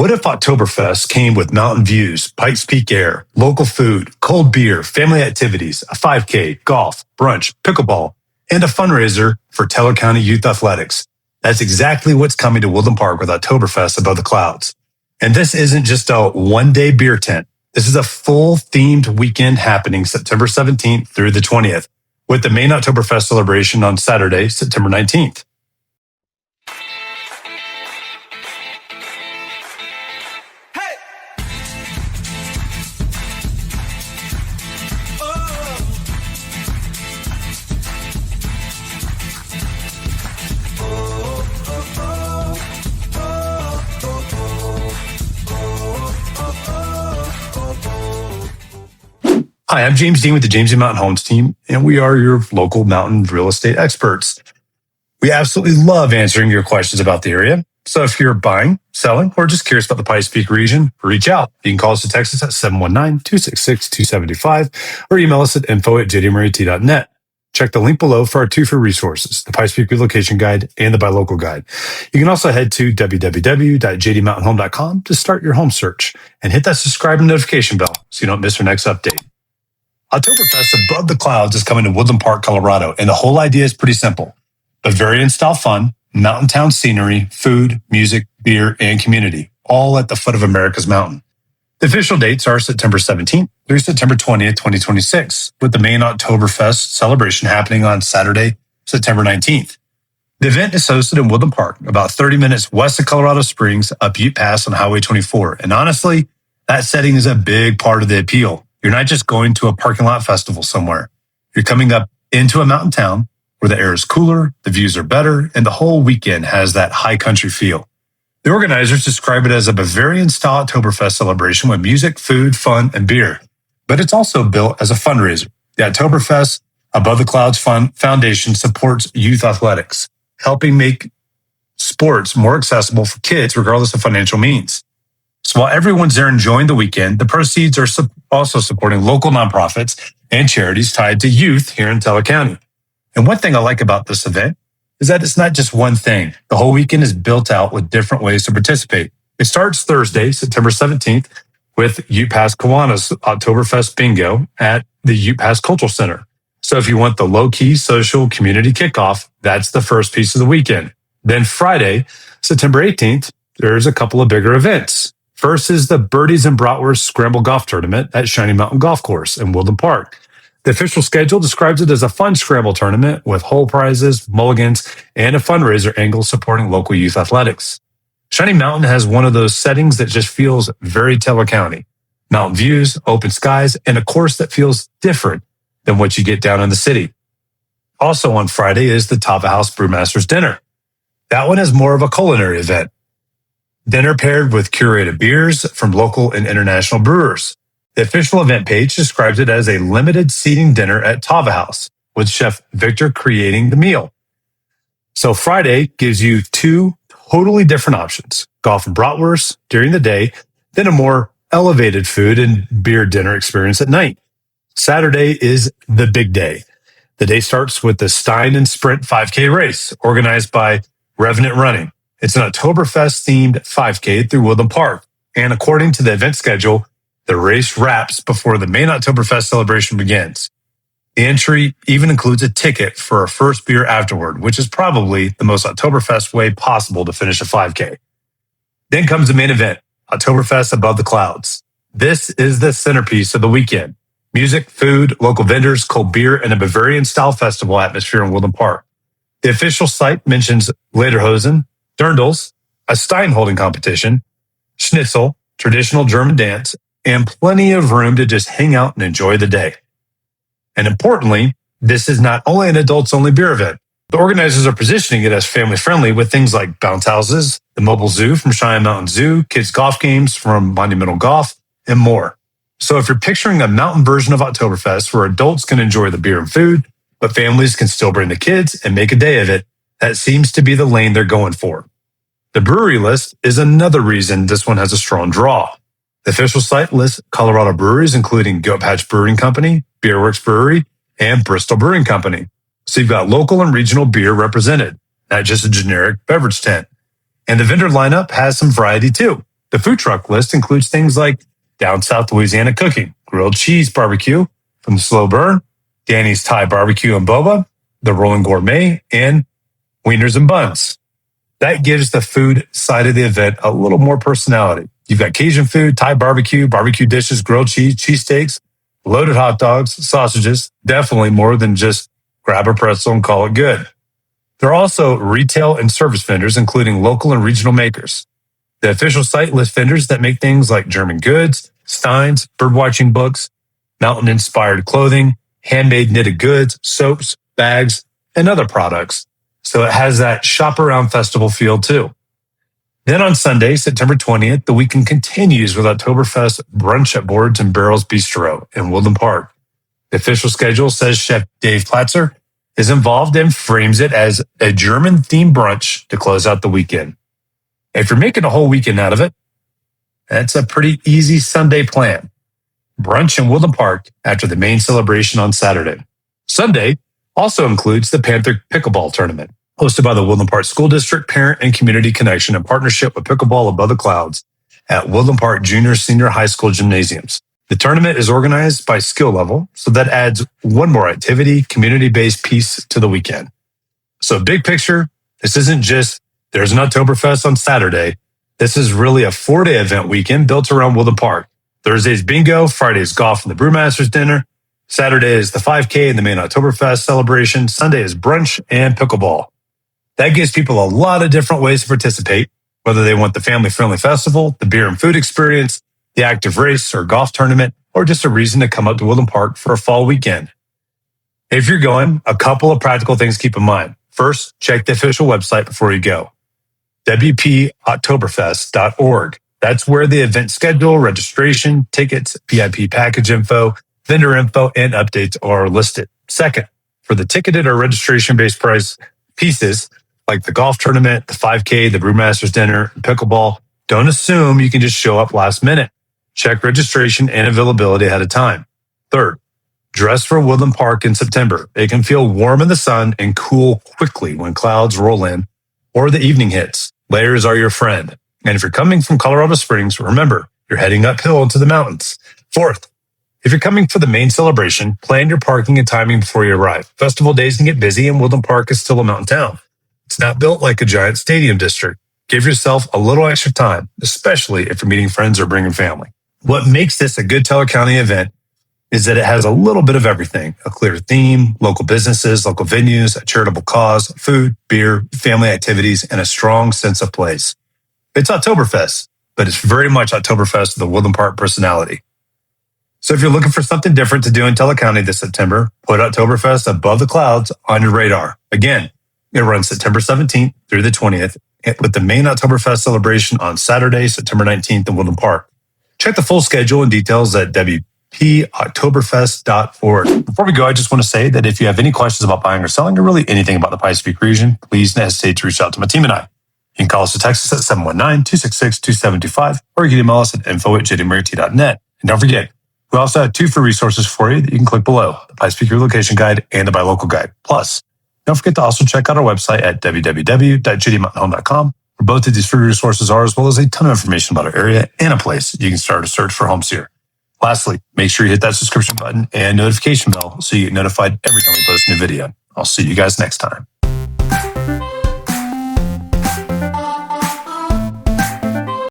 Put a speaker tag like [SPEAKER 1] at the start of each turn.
[SPEAKER 1] What if Oktoberfest came with mountain views, Pikes Peak Air, local food, cold beer, family activities, a 5K, golf, brunch, pickleball, and a fundraiser for Teller County Youth Athletics? That's exactly what's coming to Woodland Park with Oktoberfest above the clouds. And this isn't just a one-day beer tent. This is a full themed weekend happening September 17th through the 20th, with the main Oktoberfest celebration on Saturday, September 19th. Hi, I'm James Dean with the James Dean Mountain Homes team, and we are your local mountain real estate experts. We absolutely love answering your questions about the area. So if you're buying, selling, or just curious about the Pikes Peak region, reach out. You can call us or text us at 719-266-2725 or email us at info@jdmret.net. Check the link below for our two free resources, the Pikes Peak Relocation Guide and the Buy Local Guide. You can also head to www.jdmountainhome.com to start your home search and hit that subscribe and notification bell so you don't miss our next update. Oktoberfest Above the Clouds is coming to Woodland Park, Colorado, and the whole idea is pretty simple. Bavarian-style fun, mountain town scenery, food, music, beer, and community, all at the foot of America's mountain. The official dates are September 17th through September 20th, 2026, with the main Oktoberfest celebration happening on Saturday, September 19th. The event is hosted in Woodland Park, about 30 minutes west of Colorado Springs, up Ute Pass on Highway 24. And honestly, that setting is a big part of the appeal. You're not just going to a parking lot festival somewhere. You're coming up into a mountain town where the air is cooler, the views are better, and the whole weekend has that high country feel. The organizers describe it as a Bavarian-Style Oktoberfest celebration with music, food, fun, and beer. But it's also built as a fundraiser. The Oktoberfest Above the Clouds Foundation supports youth athletics, helping make sports more accessible for kids regardless of financial means. So while everyone's there enjoying the weekend, the proceeds are also supporting local nonprofits and charities tied to youth here in Teller County. And one thing I like about this event is that it's not just one thing. The whole weekend is built out with different ways to participate. It starts Thursday, September 17th, with Ute Pass Kiwanis Oktoberfest Bingo at the Ute Pass Cultural Center. So if you want the low-key social community kickoff, that's the first piece of the weekend. Then Friday, September 18th, there's a couple of bigger events. First is the Birdies and Bratwurst Scramble Golf Tournament at Shiny Mountain Golf Course in Woodland Park. The official schedule describes it as a fun scramble tournament with hole prizes, mulligans, and a fundraiser angle supporting local youth athletics. Shiny Mountain has one of those settings that just feels very Teller County. Mountain views, open skies, and a course that feels different than what you get down in the city. Also on Friday is the Tava House Brewmaster's Dinner. That one is more of a culinary event. Dinner paired with curated beers from local and international brewers. The official event page describes it as a limited seating dinner at Tava House, with Chef Victor creating the meal. So Friday gives you two totally different options, golf and bratwurst during the day, then a more elevated food and beer dinner experience at night. Saturday is the big day. The day starts with the Stein Sprint 5K race organized by Revenant Running. It's an Oktoberfest-themed 5K through Woodland Park, and according to the event schedule, the race wraps before the main Oktoberfest celebration begins. The entry even includes a ticket for a first beer afterward, which is probably the most Oktoberfest way possible to finish a 5K. Then comes the main event, Oktoberfest Above the Clouds. This is the centerpiece of the weekend. Music, food, local vendors, cold beer, and a Bavarian-style festival atmosphere in Woodland Park. The official site mentions lederhosen, dirndls, a Stein holding competition, schnitzel, traditional German dance, and plenty of room to just hang out and enjoy the day. And importantly, this is not only an adults-only beer event. The organizers are positioning it as family-friendly with things like bounce houses, the mobile zoo from Cheyenne Mountain Zoo, kids' golf games from Monumental Golf, and more. So if you're picturing a mountain version of Oktoberfest where adults can enjoy the beer and food, but families can still bring the kids and make a day of it, that seems to be the lane they're going for. The brewery list is another reason this one has a strong draw. The official site lists Colorado breweries, including Goat Patch Brewing Company, Beerworks Brewery, and Bristol Brewing Company. So you've got local and regional beer represented, not just a generic beverage tent. And the vendor lineup has some variety too. The food truck list includes things like Down South Louisiana Cooking, Grilled Cheese Barbecue from the Slow Burn, Danny's Thai Barbecue and Boba, the Rolling Gourmet, and Wieners and Buns. That gives the food side of the event a little more personality. You've got Cajun food, Thai barbecue, barbecue dishes, grilled cheese, cheesesteaks, loaded hot dogs, sausages, definitely more than just grab a pretzel and call it good. There are also retail and service vendors, including local and regional makers. The official site lists vendors that make things like German goods, steins, birdwatching books, mountain-inspired clothing, handmade knitted goods, soaps, bags, and other products. So it has that shop around festival feel too. Then on Sunday, September 20th, the weekend continues with Oktoberfest brunch at Boards and Barrels Bistro in Woodland Park. The official schedule says Chef Dave Platzer is involved and frames it as a German-themed brunch to close out the weekend. If you're making a whole weekend out of it, that's a pretty easy Sunday plan. Brunch in Woodland Park after the main celebration on Saturday. Sunday also includes the Panther Pickleball Tournament, hosted by the Woodland Park School District Parent and Community Connection in partnership with Pickleball Above the Clouds at Woodland Park Junior Senior High School Gymnasiums. The tournament is organized by skill level, so that adds one more activity, community-based piece to the weekend. So big picture, this isn't just there's an Oktoberfest on Saturday. This is really a 4-day event weekend built around Woodland Park. Thursday's bingo, Friday's golf and the Brewmaster's dinner. Saturday is the 5K and the main Oktoberfest celebration. Sunday is brunch and pickleball. That gives people a lot of different ways to participate, whether they want the family-friendly festival, the beer and food experience, the active race or golf tournament, or just a reason to come up to Woodland Park for a fall weekend. If you're going, a couple of practical things to keep in mind. First, check the official website before you go. WPOktoberfest.org. That's where the event schedule, registration, tickets, VIP package info, vendor info, and updates are listed. Second, for the ticketed or registration-based price pieces, like the golf tournament, the 5K, the Brewmaster's dinner, and pickleball, don't assume you can just show up last minute. Check registration and availability ahead of time. Third, dress for Woodland Park in September. It can feel warm in the sun and cool quickly when clouds roll in or the evening hits. Layers are your friend. And if you're coming from Colorado Springs, remember, you're heading uphill into the mountains. Fourth, if you're coming for the main celebration, plan your parking and timing before you arrive. Festival days can get busy and Woodland Park is still a mountain town. It's not built like a giant stadium district. Give yourself a little extra time, especially if you're meeting friends or bringing family. What makes this a good Teller County event is that it has a little bit of everything: a clear theme, local businesses, local venues, a charitable cause, food, beer, family activities, and a strong sense of place. It's Oktoberfest, but it's very much Oktoberfest with a Woodland Park personality. So if you're looking for something different to do in Teller County this September, put Oktoberfest Above the Clouds on your radar. Again, it runs September 17th through the 20th, with the main Oktoberfest celebration on Saturday, September 19th in Woodland Park. Check the full schedule and details at WPOktoberfest.org. Before we go, I just want to say that if you have any questions about buying or selling or really anything about the Pikes Peak region, please don't hesitate to reach out to my team and I. You can call us or text us at 719-266-2725, or you can email us at info@jdmart.net. And don't forget, we also have 2 free resources for you that you can click below: the Pikes Peak Relocation Guide and the Buy Local Guide. Plus, don't forget to also check out our website at www.jdmountainhome.com, where both of these free resources are, as well as a ton of information about our area and a place you can start a search for homes here. Lastly, make sure you hit that subscription button and notification bell so you get notified every time we post a new video. I'll see you guys next time.